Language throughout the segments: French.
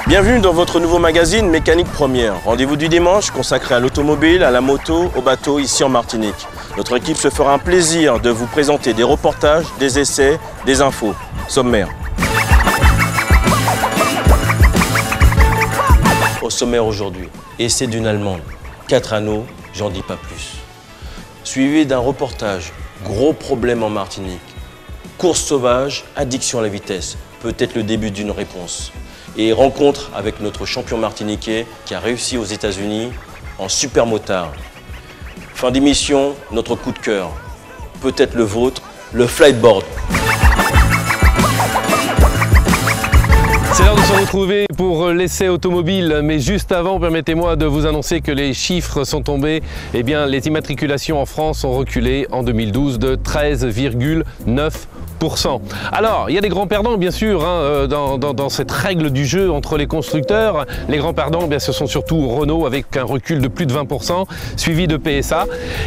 Bienvenue dans votre nouveau magazine Mécanique Première. Rendez-vous du dimanche consacré à l'automobile, à la moto, au bateau ici en Martinique. Notre équipe se fera un plaisir de vous présenter des reportages, des essais, des infos. Sommaire. Au sommaire aujourd'hui, essai d'une Allemande. 4 anneaux, j'en dis pas plus. Suivi d'un reportage, gros problème en Martinique. Course sauvage, addiction à la vitesse, peut-être le début d'une réponse. Et rencontre avec notre champion martiniquais qui a réussi aux États-Unis en super motard. Fin d'émission, notre coup de cœur, peut-être le vôtre, le flightboard. C'est l'heure de se retrouver pour l'essai automobile, mais juste avant, permettez-moi de vous annoncer que les chiffres sont tombés. Eh bien, les immatriculations en France ont reculé en 2012 de 13,9%. Alors, il y a des grands perdants, bien sûr, dans cette règle du jeu entre les constructeurs. Les grands perdants, eh bien, ce sont surtout Renault avec un recul de plus de 20%, suivi de PSA.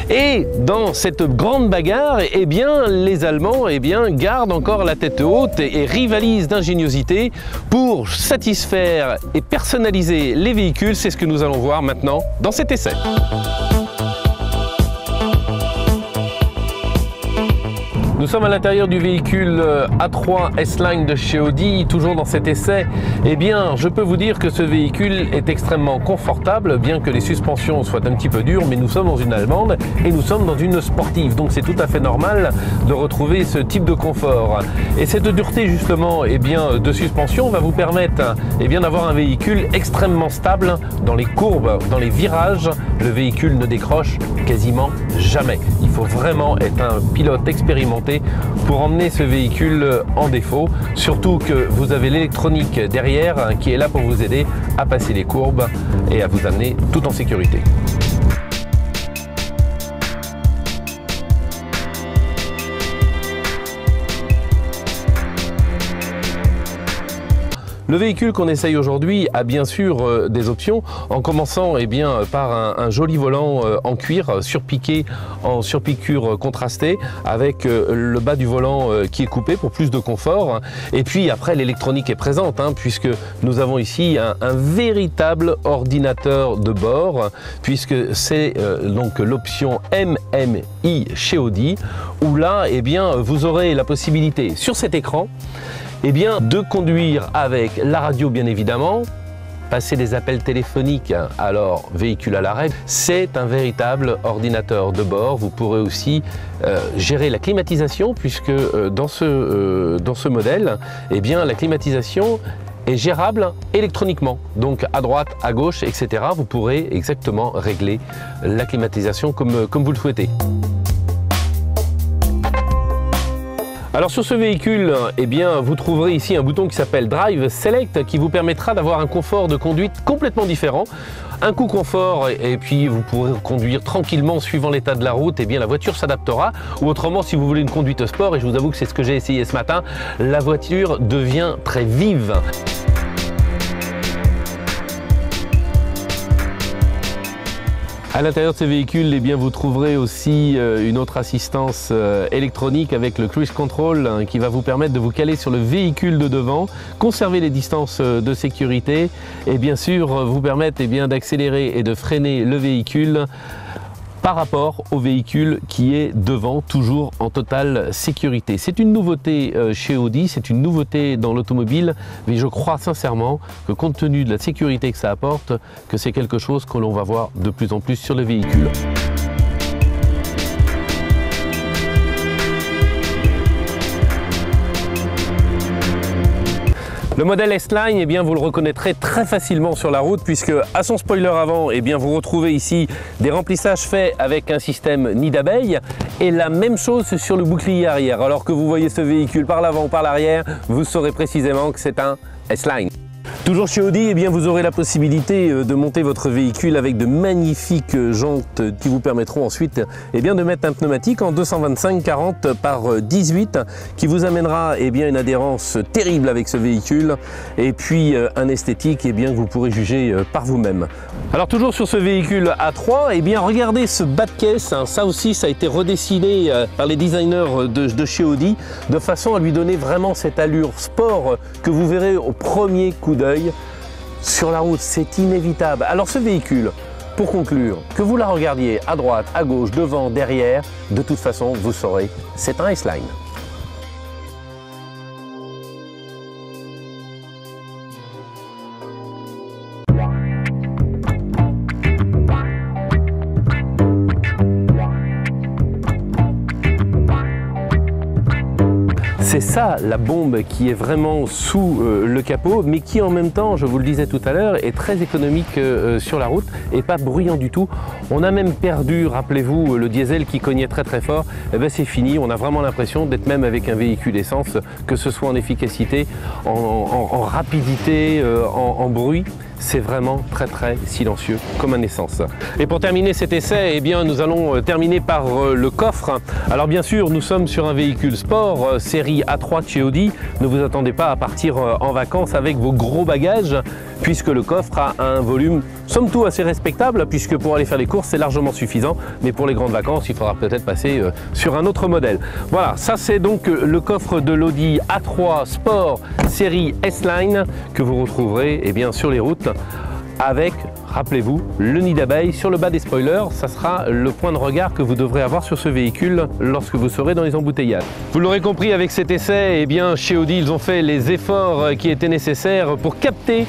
Et dans cette grande bagarre, eh bien, les Allemands gardent encore la tête haute et rivalisent d'ingéniosité pour satisfaire et personnaliser les véhicules. C'est ce que nous allons voir maintenant dans cet essai. Nous sommes à l'intérieur du véhicule A3 S-Line de chez Audi, toujours dans cet essai. Eh bien, je peux vous dire que ce véhicule est extrêmement confortable, bien que les suspensions soient un petit peu dures, mais nous sommes dans une allemande et nous sommes dans une sportive. Donc c'est tout à fait normal de retrouver ce type de confort. Et cette dureté justement de suspension va vous permettre d'avoir un véhicule extrêmement stable dans les courbes, dans les virages. Le véhicule ne décroche quasiment jamais. Il faut vraiment être un pilote expérimenté pour emmener ce véhicule en défaut, surtout que vous avez l'électronique derrière qui est là pour vous aider à passer les courbes et à vous amener tout en sécurité. Le véhicule qu'on essaye aujourd'hui a bien sûr des options, en commençant par un joli volant en cuir surpiqué en surpiqûre contrastée avec le bas du volant qui est coupé pour plus de confort. Et puis après, l'électronique est présente puisque nous avons ici un véritable ordinateur de bord, puisque c'est donc l'option MMI chez Audi, où là vous aurez la possibilité sur cet écran de conduire avec la radio bien évidemment, passer des appels téléphoniques, alors véhicule à l'arrêt. C'est un véritable ordinateur de bord. Vous pourrez aussi gérer la climatisation, puisque dans ce modèle, la climatisation est gérable électroniquement. Donc à droite, à gauche, etc. Vous pourrez exactement régler la climatisation comme vous le souhaitez. Alors sur ce véhicule, vous trouverez ici un bouton qui s'appelle Drive Select qui vous permettra d'avoir un confort de conduite complètement différent. Un coup confort et puis vous pourrez conduire tranquillement suivant l'état de la route, la voiture s'adaptera. Ou autrement, si vous voulez une conduite sport, et je vous avoue que c'est ce que j'ai essayé ce matin, la voiture devient très vive. À l'intérieur de ce véhicule, vous trouverez aussi une autre assistance électronique avec le Cruise Control qui va vous permettre de vous caler sur le véhicule de devant, conserver les distances de sécurité et bien sûr vous permettre d'accélérer et de freiner le véhicule par rapport au véhicule qui est devant, toujours en totale sécurité. C'est une nouveauté chez Audi, c'est une nouveauté dans l'automobile, mais je crois sincèrement que compte tenu de la sécurité que ça apporte, que c'est quelque chose que l'on va voir de plus en plus sur le véhicule. Le modèle S-Line, vous le reconnaîtrez très facilement sur la route, puisque à son spoiler avant, vous retrouvez ici des remplissages faits avec un système nid d'abeille et la même chose sur le bouclier arrière. Alors que vous voyez ce véhicule par l'avant ou par l'arrière, vous saurez précisément que c'est un S-Line. Toujours chez Audi, vous aurez la possibilité de monter votre véhicule avec de magnifiques jantes qui vous permettront ensuite de mettre un pneumatique en 225/40 par 18 qui vous amènera une adhérence terrible avec ce véhicule et puis un esthétique que vous pourrez juger par vous-même. Alors toujours sur ce véhicule A3, regardez ce bas de caisse, ça aussi ça a été redessiné par les designers de chez Audi de façon à lui donner vraiment cette allure sport que vous verrez au premier coup d'œil. sur la route, c'est inévitable. Alors ce véhicule, pour conclure, que vous la regardiez à droite, à gauche, devant, derrière, de toute façon, vous saurez, c'est un S-Line. C'est ça la bombe qui est vraiment sous le capot, mais qui en même temps, je vous le disais tout à l'heure, est très économique sur la route et pas bruyant du tout. On a même perdu, rappelez-vous, le diesel qui cognait très très fort. Eh ben c'est fini, on a vraiment l'impression d'être même avec un véhicule essence, que ce soit en efficacité, en rapidité, en bruit. C'est vraiment très très silencieux comme un essence. Et pour terminer cet essai, eh bien, nous allons terminer par le coffre. Alors bien sûr, nous sommes sur un véhicule sport, série A3 de chez Audi. Ne vous attendez pas à partir en vacances avec vos gros bagages, puisque le coffre a un volume somme toute assez respectable, puisque pour aller faire les courses, c'est largement suffisant. Mais pour les grandes vacances, il faudra peut-être passer sur un autre modèle. Voilà, ça c'est donc le coffre de l'Audi A3 Sport série S-Line que vous retrouverez eh bien, sur les routes avec, rappelez-vous, le nid d'abeille sur le bas des spoilers. Ça sera le point de regard que vous devrez avoir sur ce véhicule lorsque vous serez dans les embouteillages. Vous l'aurez compris avec cet essai, eh bien, chez Audi, ils ont fait les efforts qui étaient nécessaires pour capter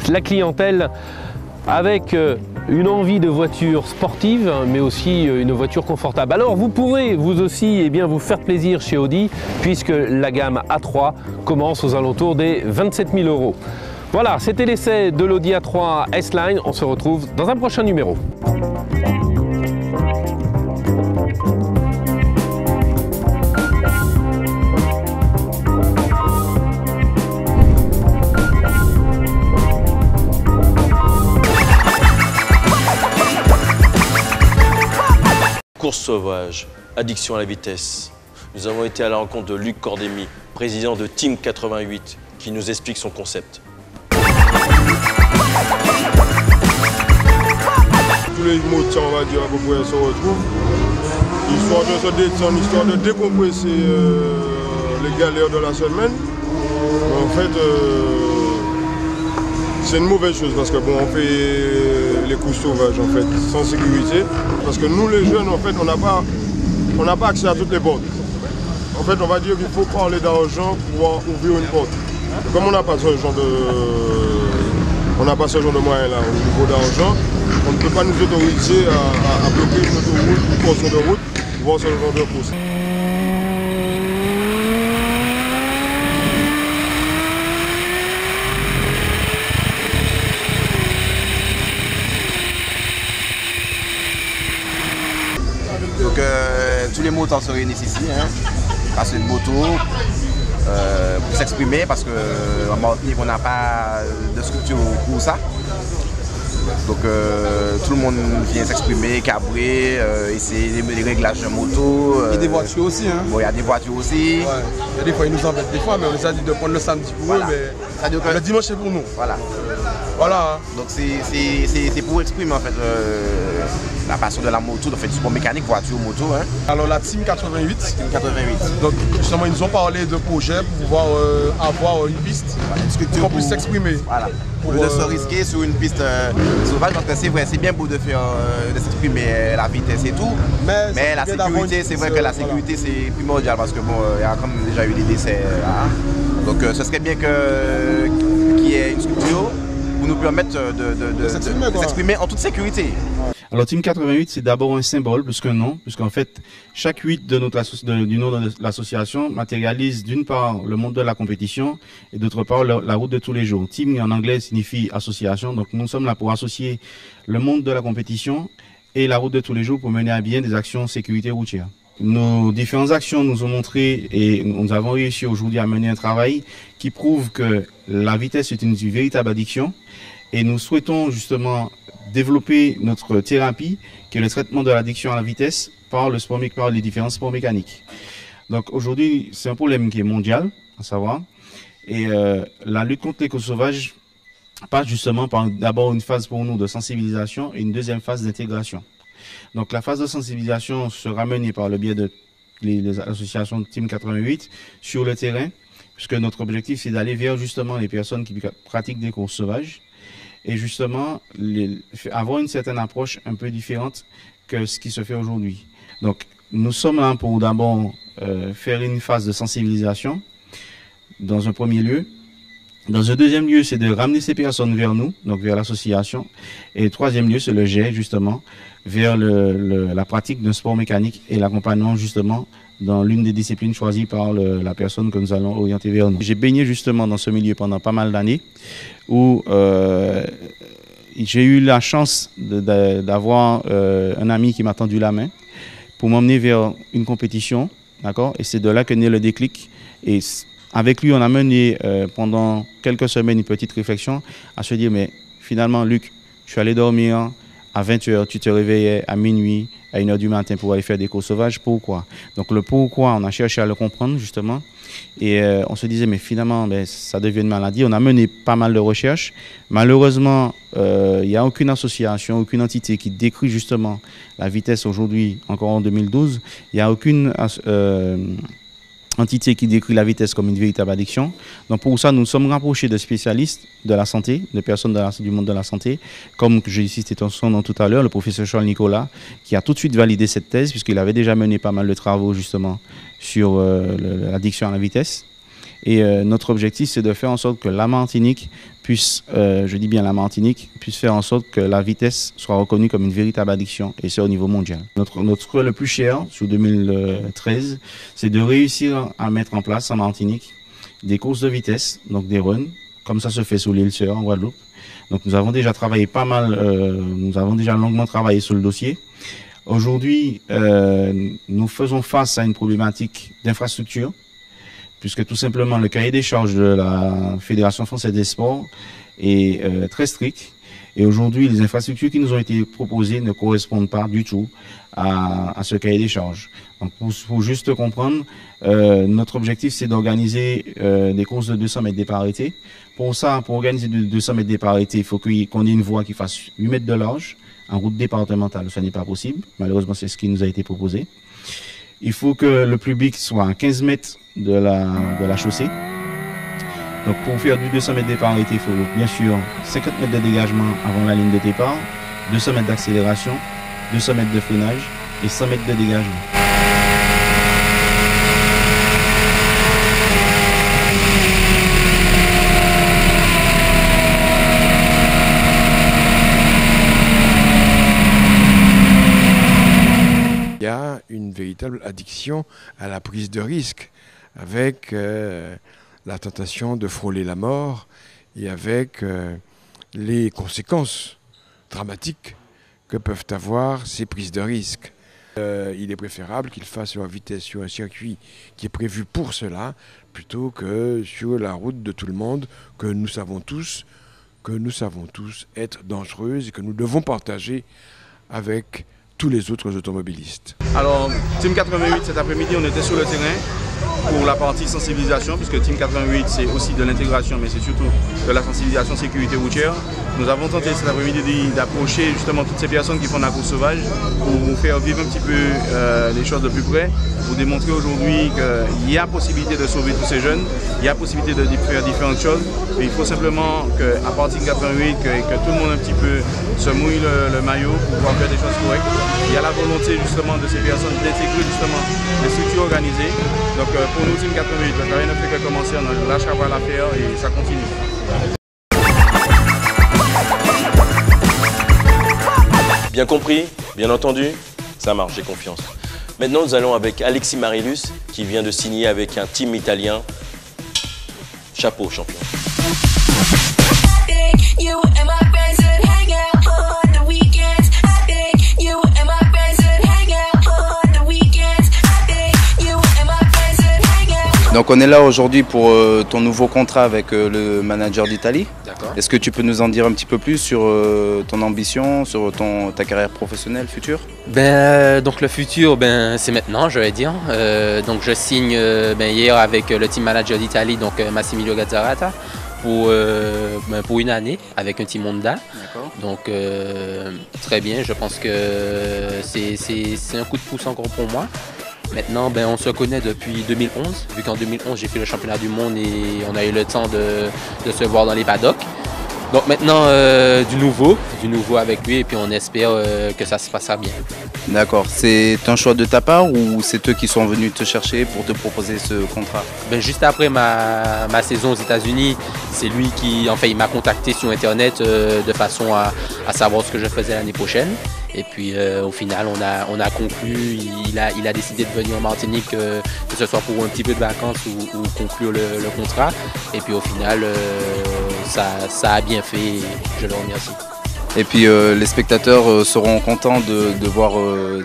la clientèle avec une envie de voiture sportive, mais aussi une voiture confortable. Alors vous pourrez vous aussi eh bien, vous faire plaisir chez Audi, puisque la gamme A3 commence aux alentours des 27 000 €. Voilà, c'était l'essai de l'Audi A3 S-Line. On se retrouve dans un prochain numéro. Course sauvage, addiction à la vitesse. Nous avons été à la rencontre de Luc Cordémy, président de Team 88, qui nous explique son concept. Tous les moteurs, on va dire, à peu près, se retrouvent. Histoire de se détendre, histoire de décompresser les galères de la semaine. En fait, c'est une mauvaise chose parce que bon, on fait les courses sauvages en fait, sans sécurité. Parce que nous les jeunes, en fait, on n'a pas accès à toutes les portes. En fait, on va dire qu'il faut parler d'argent pour pouvoir ouvrir une porte. Et comme on n'a pas ce genre de moyens là au niveau d'argent, on ne peut pas nous autoriser à bloquer une autoroute, une portion de route pour voir ce genre de course. Donc tous les moteurs se réunissent ici, hein, grâce à une moto pour s'exprimer parce qu'en Martinique on n'a pas de structure pour ça. Donc tout le monde vient s'exprimer, cabrer, essayer les réglages de moto. Il y a des voitures aussi. Hein. Bon, il y a des voitures aussi. Ouais. Et des fois ils nous embêtent des fois, mais on les a dit de prendre le samedi pour eux, mais le dimanche c'est pour nous. Voilà. Voilà. Hein. Donc c'est pour exprimer en fait la passion de la moto, du sport mécanique, voiture, moto. Hein. Alors la Team 88. Team 88. Donc justement ils nous ont parlé de projets pour pouvoir avoir une piste, voilà, pour qu'on puisse s'exprimer. Voilà. Pour de se risquer sur une piste sauvage, parce que c'est vrai, c'est bien beau de faire de s'exprimer la vitesse et tout, mais la sécurité, c'est vrai que la sécurité c'est primordial parce que bon, il y a comme déjà eu des décès là. Donc ce serait bien qu'il y ait une structure pour nous permettre de s'exprimer en toute sécurité. Alors Team 88, c'est d'abord un symbole plus qu'un nom, puisqu'en fait, chaque 8 du nom de l'association matérialise d'une part le monde de la compétition et d'autre part la route de tous les jours. Team en anglais signifie association, donc nous sommes là pour associer le monde de la compétition et la route de tous les jours pour mener à bien des actions sécurité routière. Nos différentes actions nous ont montré et nous avons réussi aujourd'hui à mener un travail qui prouve que la vitesse est une véritable addiction et nous souhaitons justement développer notre thérapie qui est le traitement de l'addiction à la vitesse par les différents sports mécaniques. Donc aujourd'hui, c'est un problème qui est mondial, à savoir, et la lutte contre les courses sauvages passe justement par d'abord une phase pour nous de sensibilisation et une deuxième phase d'intégration. Donc la phase de sensibilisation sera menée par le biais de les associations de Team 88 sur le terrain, puisque notre objectif c'est d'aller vers justement les personnes qui pratiquent des courses sauvages et justement avoir une certaine approche un peu différente que ce qui se fait aujourd'hui. Donc nous sommes là pour d'abord faire une phase de sensibilisation dans un premier lieu. Dans un deuxième lieu, c'est de ramener ces personnes vers nous, donc vers l'association. Et le troisième lieu, c'est le jet justement vers la pratique d'un sport mécanique et l'accompagnement justement dans l'une des disciplines choisies par la personne que nous allons orienter vers nous. J'ai baigné justement dans ce milieu pendant pas mal d'années où j'ai eu la chance d'avoir un ami qui m'a tendu la main pour m'emmener vers une compétition, d'accord? Et c'est de là que naît le déclic. Et avec lui, on a mené pendant quelques semaines une petite réflexion à se dire, mais finalement, Luc, je suis allé dormir à 20h, tu te réveillais à minuit, à 1h du matin pour aller faire des courses sauvages. Pourquoi? Donc le pourquoi, on a cherché à le comprendre justement. Et on se disait, mais finalement, ça devient une maladie. On a mené pas mal de recherches. Malheureusement, il n'y a aucune association, aucune entité qui décrit justement la vitesse aujourd'hui, encore en 2012. Il n'y a aucune entité qui décrit la vitesse comme une véritable addiction. Donc pour ça, nous sommes rapprochés de spécialistes de la santé, de personnes du monde de la santé, comme j'ai cité son nom tout à l'heure, le professeur Charles Nicolas, qui a tout de suite validé cette thèse, puisqu'il avait déjà mené pas mal de travaux justement sur l'addiction à la vitesse. Et notre objectif, c'est de faire en sorte que la Martinique puisse, je dis bien la Martinique, puisse faire en sorte que la vitesse soit reconnue comme une véritable addiction, et c'est au niveau mondial. Notre souhait le plus cher, sur 2013, c'est de réussir à mettre en place en Martinique des courses de vitesse, donc des runs, comme ça se fait sous l'île Sœur en Guadeloupe. Donc nous avons déjà travaillé pas mal, nous avons déjà longuement travaillé sur le dossier. Aujourd'hui, nous faisons face à une problématique d'infrastructure, puisque tout simplement le cahier des charges de la Fédération française des sports est très strict. Et aujourd'hui, les infrastructures qui nous ont été proposées ne correspondent pas du tout à ce cahier des charges. Donc pour juste comprendre, notre objectif, c'est d'organiser des courses de 200 mètres départ arrêté. Pour ça, pour organiser 200 mètres départ arrêté, il faut qu'on ait une voie qui fasse 8 mètres de large. En route départementale, ce n'est pas possible. Malheureusement, c'est ce qui nous a été proposé. Il faut que le public soit à 15 mètres de la chaussée. Donc pour faire du 200 mètres de départ arrêté, il faut bien sûr 50 mètres de dégagement avant la ligne de départ, 200 mètres d'accélération, 200 mètres de freinage et 100 mètres de dégagement. Il y a une véritable addiction à la prise de risque avec la tentation de frôler la mort et avec les conséquences dramatiques que peuvent avoir ces prises de risque. Il est préférable qu'ils fassent leur vitesse sur un circuit qui est prévu pour cela plutôt que sur la route de tout le monde que nous savons tous être dangereuse et que nous devons partager avec tous les autres automobilistes. Alors, Team 88, cet après-midi, on était sur le terrain pour la partie sensibilisation, puisque Team 88, c'est aussi de l'intégration, mais c'est surtout de la sensibilisation sécurité routière. Nous avons tenté cet après-midi d'approcher justement toutes ces personnes qui font de la course sauvage pour faire vivre un petit peu les choses de plus près, pour démontrer aujourd'hui qu'il y a possibilité de sauver tous ces jeunes, il y a possibilité de faire différentes choses. Et il faut simplement qu'à partir de 88, que tout le monde un petit peu se mouille le maillot pour pouvoir faire des choses correctes. Il y a la volonté justement de ces personnes d'intégrer justement les structures organisées. Donc pour nous, Team 88, le travail ne fait que commencer, on lâche à voir l'affaire et ça continue. Bien compris, bien entendu, ça marche, j'ai confiance. Maintenant, nous allons avec Alexis Marilus qui vient de signer avec un team italien. Chapeau, champion. Donc on est là aujourd'hui pour ton nouveau contrat avec le manager d'Italie. Est-ce que tu peux nous en dire un petit peu plus sur ton ambition, sur ta carrière professionnelle future? Donc le futur, c'est maintenant, je vais dire. Donc je signe hier avec le team manager d'Italie, donc Massimilio Gazzarata, pour une année avec un team Honda. Donc très bien, je pense que c'est un coup de pouce encore pour moi. Maintenant, on se connaît depuis 2011, vu qu'en 2011, j'ai fait le championnat du monde et on a eu le temps de se voir dans les paddocks. Donc maintenant, du nouveau avec lui et puis on espère que ça se passera bien. D'accord. C'est un choix de ta part ou c'est eux qui sont venus te chercher pour te proposer ce contrat? Ben, juste après ma saison aux États-Unis, c'est lui qui, enfin, il m'a contacté sur Internet de façon à savoir ce que je faisais l'année prochaine. Et puis au final, on a conclu, il a décidé de venir en Martinique, que ce soit pour un petit peu de vacances ou conclure le contrat. Et puis au final, ça a bien fait, je le remercie. Et puis les spectateurs seront contents de voir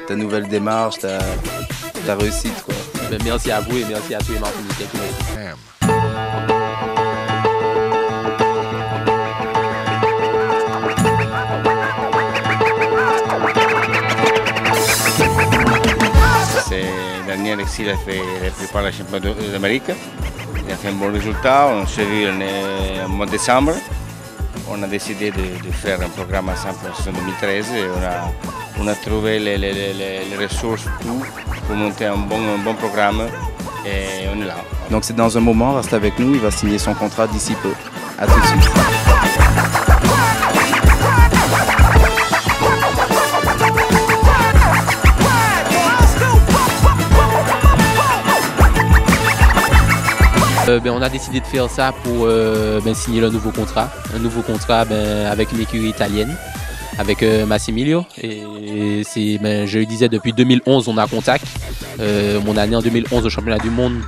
ta nouvelle démarche, ta réussite, quoi. Ben, merci à vous et merci à tous les Martiniquais qui me suivent. Daniel Alexis il a préparé le championnat d'Amérique. Il a fait un bon résultat. On s'est vu au mois de décembre. On a décidé de faire un programme ensemble en saison 2013 et on a trouvé les ressources pour monter un bon programme et on est là. Donc c'est dans un moment, reste avec nous, il va signer son contrat d'ici peu. À tout de suite. On a décidé de faire ça pour signer un nouveau contrat avec une écurie italienne, avec Massimilio. Et je le disais, depuis 2011 on a contact. Mon année en 2011 au championnat du monde,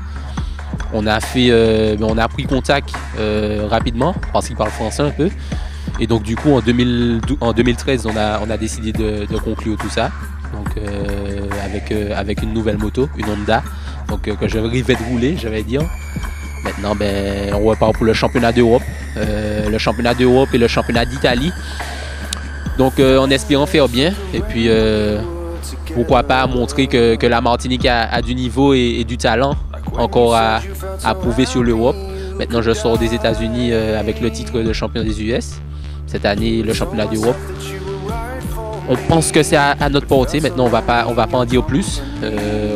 on a pris contact rapidement parce qu'il parle français un peu. Et donc du coup en 2013 on a décidé de conclure tout ça. Donc avec une nouvelle moto, une Honda, donc que je rêvais de rouler, j'allais dire. Maintenant, on repart pour le championnat d'Europe, et le championnat d'Italie. Donc, en espérant faire bien. Et puis, pourquoi pas montrer que la Martinique a du niveau et du talent encore à prouver sur l'Europe. Maintenant, je sors des États-Unis avec le titre de champion des US. Cette année, le championnat d'Europe. On pense que c'est à notre portée. Maintenant, on va pas en dire plus.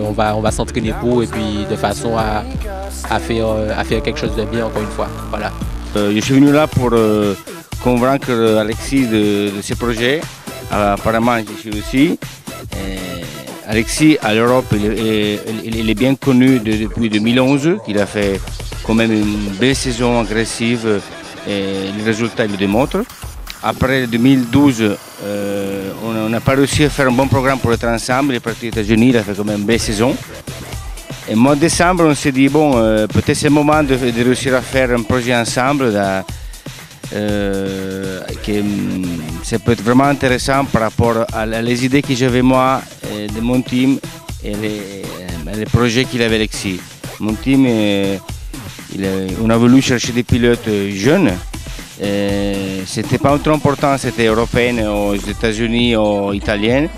On va s'entraîner pour et puis de façon à faire quelque chose de bien encore une fois. Voilà. Je suis venu là pour convaincre Alexis de ses projets. Apparemment, je suis aussi. Alexis, à l'Europe, il est bien connu depuis 2011. Il a fait quand même une belle saison agressive et les résultats le démontrent. Après 2012, on n'a pas réussi à faire un bon programme pour être ensemble. Il est parti aux États-Unis, il a fait quand même une belle saison. Et mois de décembre, on s'est dit, bon, peut-être c'est le moment de réussir à faire un projet ensemble. Ça peut être vraiment intéressant par rapport à les idées que j'avais moi, de mon team, et les projets qu'il avait Alexis. Mon team, on a voulu chercher des pilotes jeunes. C'était pas trop important, c'était européenne aux États-Unis ou italienne.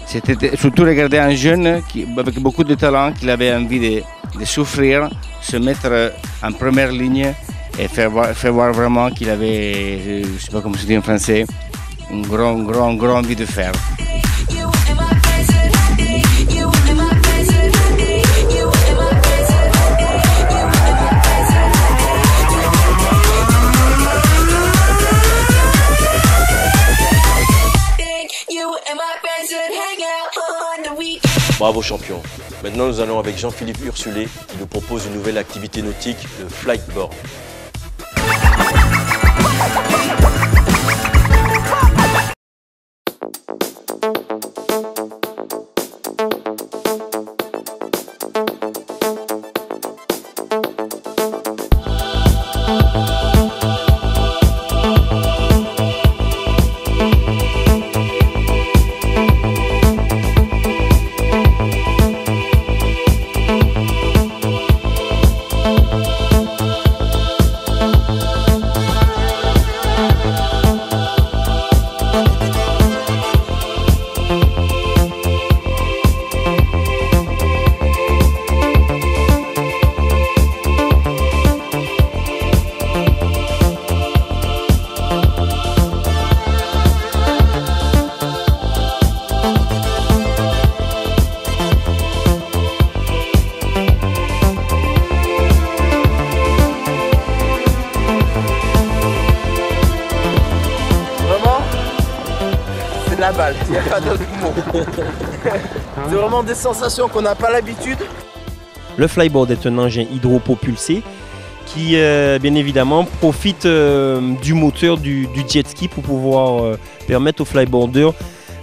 C'était surtout regarder un jeune avec beaucoup de talent qui avait envie de souffrir, se mettre en première ligne et faire voir vraiment qu'il avait, je ne sais pas comment se dit en français, une grande envie de faire. Bravo champion. Maintenant nous allons avec Jean-Philippe Ursulé qui nous propose une nouvelle activité nautique, le flightboard. balle, il n'y a pas d'autre mot. C'est vraiment des sensations qu'on n'a pas l'habitude. Le flyboard est un engin hydropropulsé qui, bien évidemment, profite du moteur du jet ski pour pouvoir permettre aux flyboarders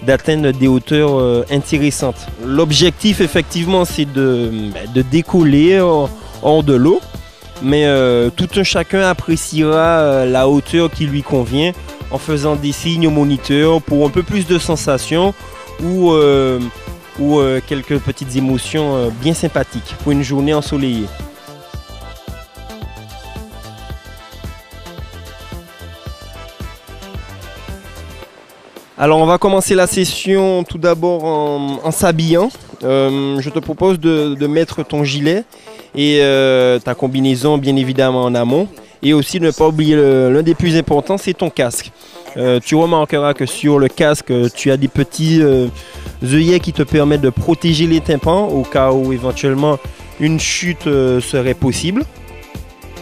d'atteindre des hauteurs intéressantes. L'objectif, effectivement, c'est de décoller hors de l'eau, mais tout un chacun appréciera la hauteur qui lui convient en faisant des signes au moniteur pour un peu plus de sensations ou quelques petites émotions bien sympathiques pour une journée ensoleillée. Alors on va commencer la session tout d'abord en s'habillant. Je te propose de mettre ton gilet et ta combinaison bien évidemment en amont. Et aussi ne pas oublier l'un des plus importants, c'est ton casque. Tu remarqueras que sur le casque, tu as des petits œillets qui te permettent de protéger les tympans au cas où éventuellement une chute serait possible.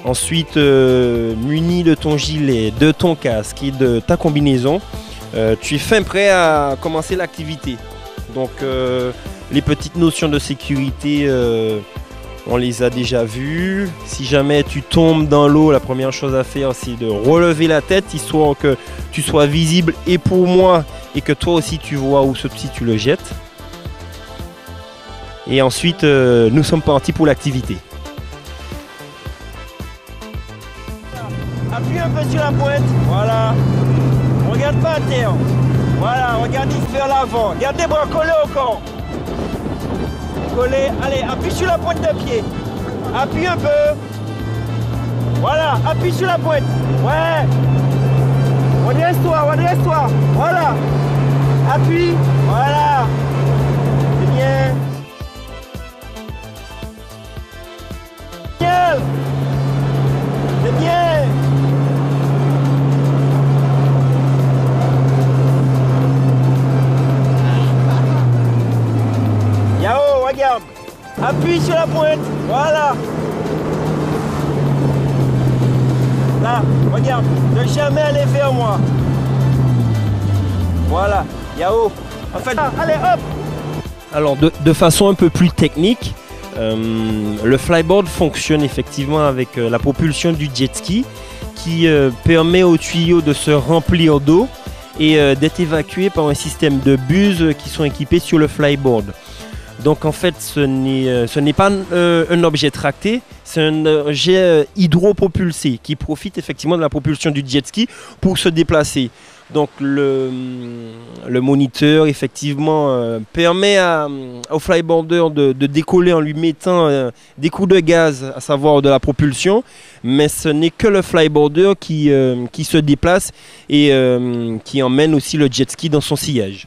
Ensuite, muni de ton gilet, de ton casque et de ta combinaison, tu es fin prêt à commencer l'activité. Donc les petites notions de sécurité, on les a déjà vues. Si jamais tu tombes dans l'eau, la première chose à faire, c'est de relever la tête, histoire que tu sois visible et pour moi, et que toi aussi tu vois où ce petit tu le jettes. Et ensuite, nous sommes partis pour l'activité. Appuie un peu sur la pointe, voilà. Regarde pas à terre. Voilà, regarde vers l'avant. Garde les bras collés au corps. Collés. Allez, appuie sur la pointe de pied. Appuie un peu. Voilà, appuie sur la pointe. Ouais. Redresse-toi. Voilà. Appuie. Voilà. C'est bien. Bien. C'est bien. Yao, regarde. Appuie sur la pointe. Voilà. Là, regarde. Ne jamais aller vers moi. Voilà. Yao. En fait, allez, hop. Alors, de façon un peu plus technique, le flyboard fonctionne effectivement avec la propulsion du jet ski qui permet au tuyau de se remplir d'eau et d'être évacué par un système de buses qui sont équipés sur le flyboard. Donc en fait, ce n'est pas un objet tracté, c'est un objet hydropropulsé qui profite effectivement de la propulsion du jet ski pour se déplacer. Donc le moniteur effectivement permet au flyboarder de décoller en lui mettant des coups de gaz, à savoir de la propulsion, mais ce n'est que le flyboarder qui se déplace et qui emmène aussi le jet ski dans son sillage.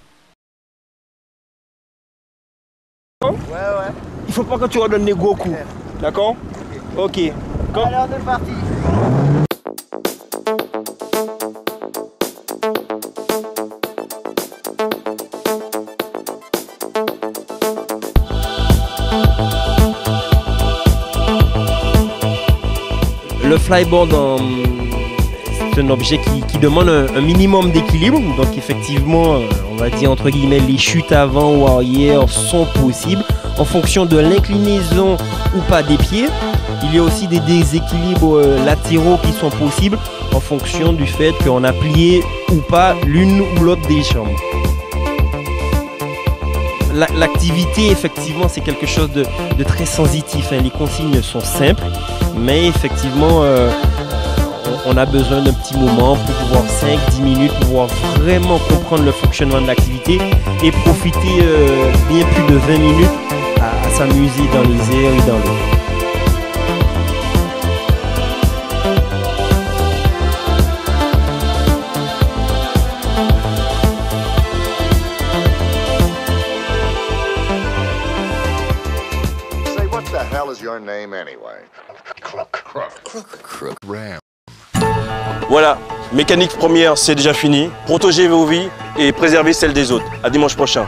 Ouais. Il faut pas que tu redonnes des gros coups, d'accord? Ok. Alors, c'est parti. Le flyboard, c'est un objet qui demande un minimum d'équilibre. Donc effectivement, on va dire entre guillemets, les chutes avant ou arrière sont possibles en fonction de l'inclinaison ou pas des pieds. Il y a aussi des déséquilibres latéraux qui sont possibles en fonction du fait qu'on a plié ou pas l'une ou l'autre des jambes. L'activité, effectivement, c'est quelque chose de très sensitif. Les consignes sont simples, mais effectivement, on a besoin d'un petit moment pour pouvoir 5-10 minutes, pour pouvoir vraiment comprendre le fonctionnement de l'activité et profiter bien plus de 20 minutes à s'amuser dans les airs et dans l'eau. Voilà, mécanique première, c'est déjà fini. Protégez vos vies et préservez celles des autres. À dimanche prochain.